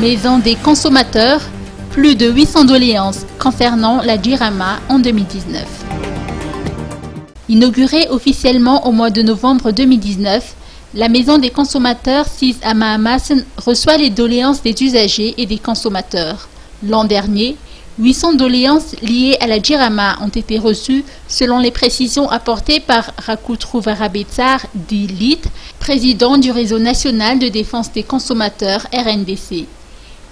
Maison des consommateurs, plus de 800 doléances concernant la Jirama en 2019. Inaugurée officiellement au mois de novembre 2019, la Maison des consommateurs sise à Mahamassen reçoit les doléances des usagers et des consommateurs. L'an dernier, 800 doléances liées à la Jirama ont été reçues selon les précisions apportées par Rakutru Varabetsar, dit LIT, président du réseau national de défense des consommateurs RNDC.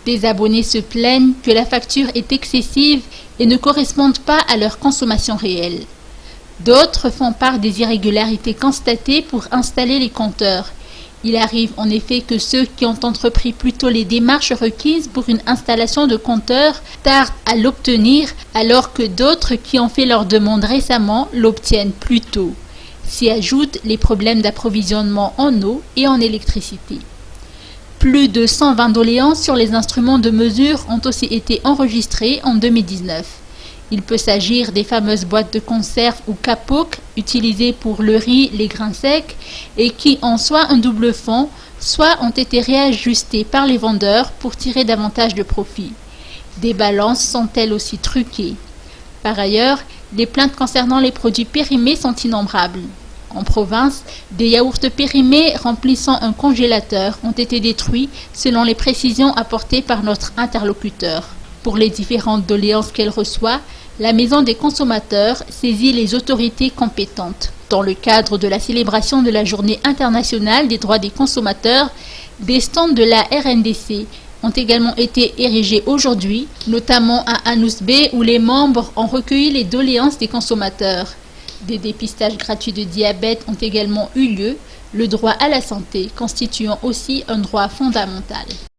Des abonnés se plaignent que la facture est excessive et ne correspond pas à leur consommation réelle. D'autres font part des irrégularités constatées pour installer les compteurs. Il arrive en effet que ceux qui ont entrepris plus tôt les démarches requises pour une installation de compteurs tardent à l'obtenir, alors que d'autres qui ont fait leur demande récemment l'obtiennent plus tôt. S'y ajoutent les problèmes d'approvisionnement en eau et en électricité. Plus de 120 doléances sur les instruments de mesure ont aussi été enregistrées en 2019. Il peut s'agir des fameuses boîtes de conserve ou kapok utilisées pour le riz, les grains secs et qui ont soit un double fond, soit ont été réajustées par les vendeurs pour tirer davantage de profit. Des balances sont elles aussi truquées. Par ailleurs, les plaintes concernant les produits périmés sont innombrables. En province, des yaourts périmés remplissant un congélateur ont été détruits selon les précisions apportées par notre interlocuteur. Pour les différentes doléances qu'elle reçoit, la Maison des consommateurs saisit les autorités compétentes. Dans le cadre de la célébration de la Journée internationale des droits des consommateurs, des stands de la RNDC ont également été érigés aujourd'hui, notamment à Anousbé où les membres ont recueilli les doléances des consommateurs. Des dépistages gratuits de diabète ont également eu lieu, le droit à la santé constituant aussi un droit fondamental.